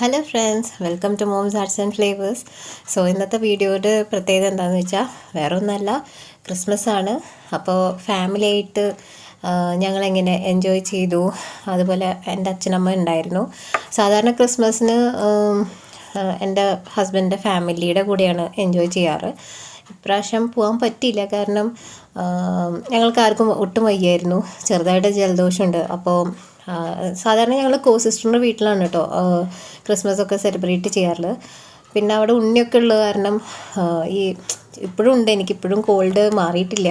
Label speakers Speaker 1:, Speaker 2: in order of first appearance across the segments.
Speaker 1: Hello friends, welcome to mom's arts and flavours. So ഇന്നത്തെ വീഡിയോയുടെ പ്രത്യേകത എന്താണെന്ന് വെച്ചാൽ വേറെ ഒന്നല്ല, ക്രിസ്മസ് ആണ്. അപ്പോൾ ഫാമിലി ആയിട്ട് ഞങ്ങളെങ്ങനെ എൻജോയ് ചെയ്തു, അതുപോലെ എൻ്റെ അച്ഛനമ്മ ഉണ്ടായിരുന്നു. സാധാരണ ക്രിസ്മസിന് എൻ്റെ ഹസ്ബൻഡിൻ്റെ ഫാമിലിയുടെ കൂടെയാണ് എൻജോയ് ചെയ്യാറ്. ഇപ്രാവശ്യം പോകാൻ പറ്റിയില്ല, കാരണം ഞങ്ങൾക്ക് ആർക്കും ഒട്ടും വയ്യായിരുന്നു. ചെറുതായിട്ട് ജലദോഷമുണ്ട്. അപ്പോൾ സാധാരണ ഞങ്ങൾ കോ സിസ്റ്ററിൻ്റെ വീട്ടിലാണ് കേട്ടോ ക്രിസ്മസ് ഒക്കെ സെലിബ്രേറ്റ് ചെയ്യാറുള്ളത്. പിന്നെ അവിടെ ഉണ്ണിയൊക്കെ ഉള്ളത് കാരണം ഈ ഇപ്പോഴും ഉണ്ട്, എനിക്കിപ്പോഴും കോൾഡ് മാറിയിട്ടില്ല.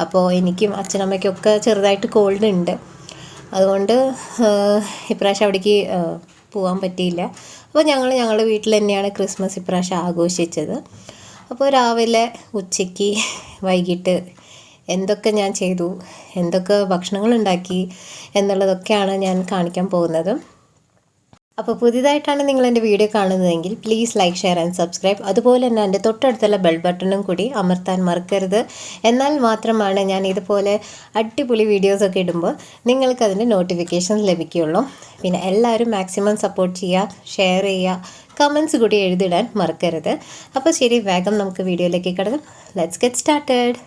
Speaker 1: അപ്പോൾ എനിക്കും അച്ഛനമ്മയ്ക്കൊക്കെ ചെറുതായിട്ട് കോൾഡ് ഉണ്ട്. അതുകൊണ്ട് ഇപ്രാവശ്യം അവിടേക്ക് പോകാൻ പറ്റിയില്ല. അപ്പോൾ ഞങ്ങൾ ഞങ്ങളുടെ വീട്ടിൽ തന്നെയാണ് ക്രിസ്മസ് ഇപ്രാവശ്യം ആഘോഷിച്ചത്. അപ്പോൾ രാവിലെ, ഉച്ചയ്ക്ക്, വൈകിട്ട് എന്തൊക്കെ ഞാൻ ചെയ്തു, എന്തൊക്കെ ഭക്ഷണങ്ങൾ ഉണ്ടാക്കി എന്നുള്ളതൊക്കെയാണ് ഞാൻ കാണിക്കാൻ പോകുന്നത്. അപ്പോൾ പുതിയതായിട്ടാണ് നിങ്ങൾ എൻ്റെ വീഡിയോ കാണുന്നതെങ്കിൽ please like, share and subscribe. അതുപോലെ തന്നെ എൻ്റെ തൊട്ടടുത്തുള്ള ബെൽ ബട്ടണും കൂടി അമർത്താൻ മറക്കരുത്. എന്നാൽ മാത്രമാണ് ഞാൻ ഇതുപോലെ അടിപൊളി വീഡിയോസൊക്കെ ഇടുമ്പോൾ നിങ്ങൾക്കതിൻ്റെ നോട്ടിഫിക്കേഷൻ ലഭിക്കുകയുള്ളൂ. പിന്നെ എല്ലാവരും മാക്സിമം സപ്പോർട്ട് ചെയ്യുക, ഷെയർ ചെയ്യുക, കമൻസ് കൂടി എഴുതിടാൻ മറക്കരുത്. അപ്പോൾ ശരി, വേഗം നമുക്ക് വീഡിയോയിലേക്ക് കിടക്കാം. Let's get started.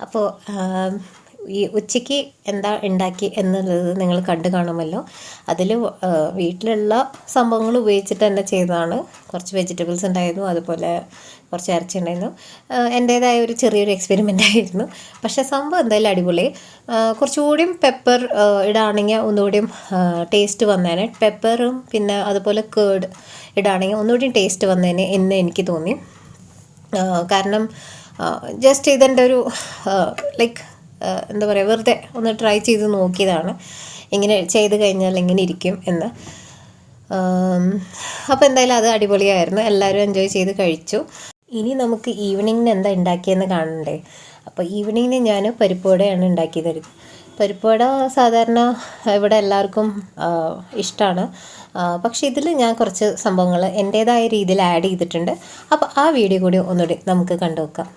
Speaker 1: അപ്പോൾ ഈ ഉച്ചയ്ക്ക് എന്താ ഉണ്ടാക്കി എന്നുള്ളത് നിങ്ങൾ കണ്ടു കാണുമല്ലോ. അതിൽ വീട്ടിലുള്ള സംഭവങ്ങൾ ഉപയോഗിച്ചിട്ട് തന്നെ ചെയ്തതാണ്. കുറച്ച് വെജിറ്റബിൾസ് ഉണ്ടായിരുന്നു, അതുപോലെ കുറച്ച് ഇറച്ചി ഉണ്ടായിരുന്നു. എൻ്റേതായ ഒരു ചെറിയൊരു എക്സ്പെരിമെൻ്റ് ആയിരുന്നു. പക്ഷേ സംഭവം എന്തായാലും അടിപൊളി. കുറച്ചുകൂടിയും പെപ്പർ ഇടാണെങ്കിൽ ഒന്നുകൂടിയും ടേസ്റ്റ് വന്നേനെ. പെപ്പറും പിന്നെ അതുപോലെ കേർഡ് ഇടാണെങ്കിൽ ഒന്നുകൂടിയും ടേസ്റ്റ് വന്നേനെ എന്ന് എനിക്ക് തോന്നി. കാരണം ജസ്റ്റ് ഇതെൻ്റെ ഒരു ലൈക്ക് എന്താ പറയുക, വെറുതെ ഒന്ന് ട്രൈ ചെയ്ത് നോക്കിയതാണ്, ഇങ്ങനെ ചെയ്ത് കഴിഞ്ഞാൽ എങ്ങനെ ഇരിക്കും എന്ന്. അപ്പോൾ എന്തായാലും അത് അടിപൊളിയായിരുന്നു, എല്ലാവരും എൻജോയ് ചെയ്ത് കഴിച്ചു. ഇനി നമുക്ക് ഈവനിങ്ങിന് എന്താ ഉണ്ടാക്കിയെന്ന് കാണണ്ടേ. അപ്പോൾ ഈവനിങ്ങിന് ഞാൻ പരിപ്പുവടയാണ് ഉണ്ടാക്കിയത്. പരിപ്പുവട സാധാരണ ഇവിടെ എല്ലാവർക്കും ഇഷ്ടമാണ്. പക്ഷേ ഇതിൽ ഞാൻ കുറച്ച് സംഭവങ്ങൾ എൻ്റേതായ രീതിയിൽ ആഡ് ചെയ്തിട്ടുണ്ട്. അപ്പോൾ ആ വീഡിയോ കൂടി ഒന്നുകൂടി നമുക്ക് കണ്ടു നോക്കാം.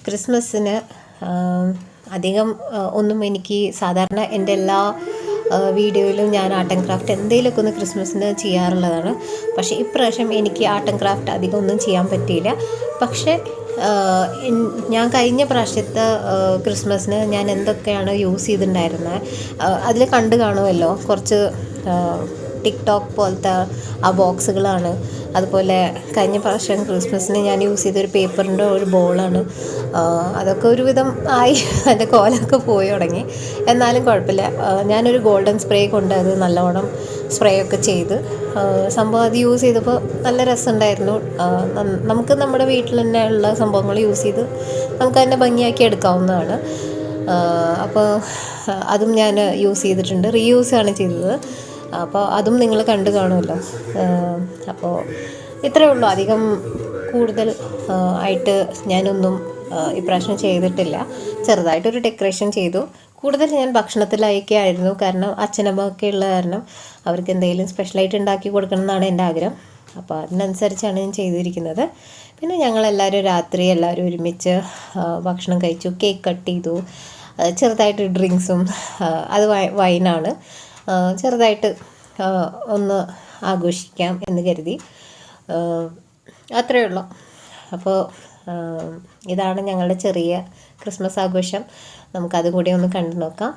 Speaker 1: ക്രിസ്മസിന് അധികം ഒന്നും എനിക്ക് സാധാരണ എൻ്റെ എല്ലാ വീഡിയോയിലും ഞാൻ ആർട്ട് ആൻഡ് ക്രാഫ്റ്റ് എന്തെങ്കിലുമൊക്കെ ഒന്ന് ക്രിസ്മസിന് ചെയ്യാറുള്ളതാണ്. പക്ഷേ ഇപ്രാവശ്യം എനിക്ക് ആർട്ട് ആൻഡ് ക്രാഫ്റ്റ് അധികം ഒന്നും ചെയ്യാൻ പറ്റിയില്ല. പക്ഷേ ഞാൻ കഴിഞ്ഞ പ്രാവശ്യത്തെ ക്രിസ്മസിന് ഞാൻ എന്തൊക്കെയാണ് യൂസ് ചെയ്തിട്ടുണ്ടായിരുന്നത് അതിൽ കണ്ടു കാണുമല്ലോ. കുറച്ച് ടിക്ടോക്ക് പോലത്തെ ആ ബോക്സുകളാണ്. അതുപോലെ കഴിഞ്ഞ പ്രാവശ്യം ക്രിസ്മസിന് ഞാൻ യൂസ് ചെയ്തൊരു പേപ്പറിൻ്റെ ഒരു ബോളാണ്. അതൊക്കെ ഒരുവിധം ആയി, അതിൻ്റെ കോലമൊക്കെ പോയി തുടങ്ങി. എന്നാലും കുഴപ്പമില്ല. ഞാനൊരു ഗോൾഡൻ സ്പ്രേ കൊണ്ട് അത് നല്ലോണം സ്പ്രേ ഒക്കെ ചെയ്ത് സംഭവം അത് യൂസ് ചെയ്തപ്പോൾ നല്ല രസമുണ്ടായിരുന്നു. നമുക്ക് നമ്മുടെ വീട്ടിൽ തന്നെ ഉള്ള സംഭവങ്ങൾ യൂസ് ചെയ്ത് നമുക്കതിനെ ഭംഗിയാക്കി എടുക്കാവുന്നതാണ്. അപ്പോൾ അതും ഞാൻ യൂസ് ചെയ്തിട്ടുണ്ട്, റീയൂസ് ആണ് ചെയ്തത്. അപ്പോൾ അതും നിങ്ങൾ കണ്ടു കാണുമല്ലോ. അപ്പോൾ ഇത്രയേ ഉള്ളൂ, അധികം കൂടുതൽ ആയിട്ട് ഞാനൊന്നും ഇപ്രാവശ്യം ചെയ്തിട്ടില്ല. ചെറുതായിട്ടൊരു ഡെക്കറേഷൻ ചെയ്തു. കൂടുതൽ ഞാൻ ഭക്ഷണത്തിലൊക്കെ ആയിരുന്നു, കാരണം അച്ഛനമ്മയൊക്കെ ഉള്ള കാരണം അവർക്ക് എന്തെങ്കിലും സ്പെഷ്യലായിട്ട് ഉണ്ടാക്കി കൊടുക്കണം എന്നാണ് എൻ്റെ ആഗ്രഹം. അപ്പോൾ അതിനനുസരിച്ചാണ് ഞാൻ ചെയ്തിരിക്കുന്നത്. പിന്നെ ഞങ്ങളെല്ലാവരും രാത്രി എല്ലാവരും ഒരുമിച്ച് ഭക്ഷണം കഴിച്ചു, കേക്ക് കട്ട് ചെയ്തു, ചെറുതായിട്ട് ഡ്രിങ്ക്സും, അത് വൈനാണ്, ചെറുതായിട്ട് ഒന്ന് ആഘോഷിക്കാം എന്ന് കരുതി. അത്രയേ ഉള്ളൂ. അപ്പോൾ ഇതാണ് ഞങ്ങളുടെ ചെറിയ ക്രിസ്മസ് ആഘോഷം. നമുക്കതും കൂടി ഒന്ന് കണ്ടു നോക്കാം.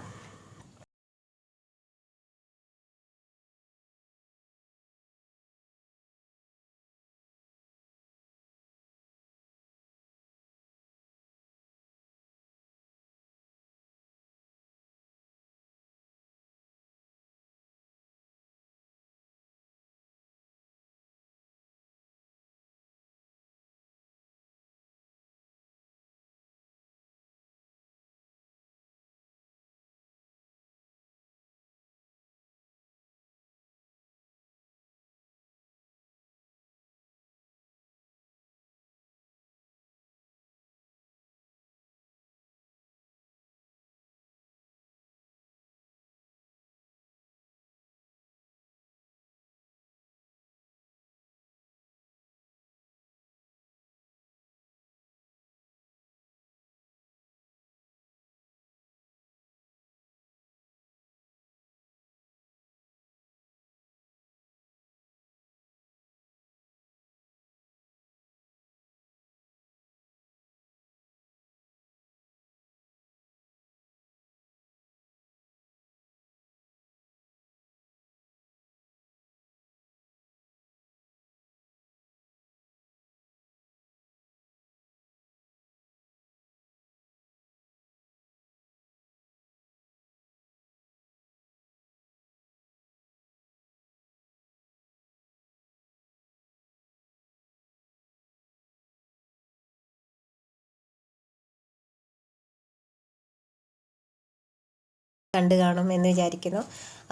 Speaker 1: കണ്ടു കാണും എന്ന് വിചാരിക്കുന്നു.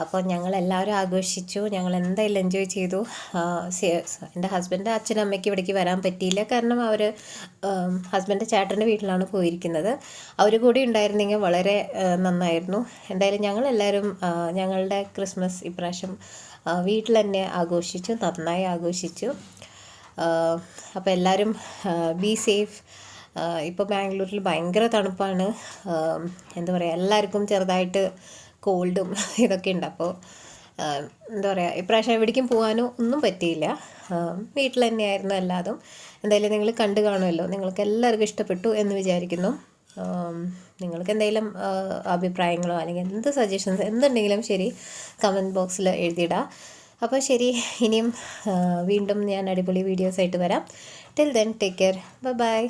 Speaker 1: അപ്പോൾ ഞങ്ങളെല്ലാവരും ആഘോഷിച്ചു, ഞങ്ങൾ എന്തായാലും എൻജോയ് ചെയ്തു. എൻ്റെ ഹസ്ബൻഡ് അച്ഛനും അമ്മയ്ക്ക് ഇവിടേക്ക് വരാൻ പറ്റിയില്ല, കാരണം അവർ ഹസ്ബൻഡ് ചേട്ടൻ്റെ വീട്ടിലാണ് പോയിരിക്കുന്നത്. അവർ കൂടി ഉണ്ടായിരുന്നെങ്കിൽ വളരെ നന്നായിരുന്നു. എന്തായാലും ഞങ്ങളെല്ലാവരും ഞങ്ങളുടെ ക്രിസ്മസ് ഇപ്രാവശ്യം വീട്ടിൽ തന്നെ ആഘോഷിച്ചു, നന്നായി ആഘോഷിച്ചു. അപ്പോൾ എല്ലാവരും ബി സേഫ്. ഇപ്പോൾ ബാംഗ്ലൂരിൽ ഭയങ്കര തണുപ്പാണ്. എന്താ പറയുക, എല്ലാവർക്കും ചെറുതായിട്ട് കോൾഡും ഇതൊക്കെ ഉണ്ട്. അപ്പോൾ എന്താ പറയുക, ഇപ്രാവശ്യം എവിടേക്കും പോകാനോ ഒന്നും പറ്റിയില്ല, വീട്ടിൽ തന്നെയായിരുന്നു എല്ലാതും. എന്തായാലും നിങ്ങൾ കണ്ടു കാണുമല്ലോ, നിങ്ങൾക്ക് എല്ലാവർക്കും ഇഷ്ടപ്പെട്ടു എന്ന് വിചാരിക്കുന്നു. നിങ്ങൾക്ക് എന്തെങ്കിലും അഭിപ്രായങ്ങളോ അല്ലെങ്കിൽ എന്ത് സജഷൻസ് എന്തുണ്ടെങ്കിലും ശരി, കമൻറ്റ് ബോക്സിൽ എഴുതിയിടാം. അപ്പോൾ ശരി, ഇനിയും വീണ്ടും ഞാൻ അടിപൊളി വീഡിയോസായിട്ട് വരാം. Till then take care, bye bye.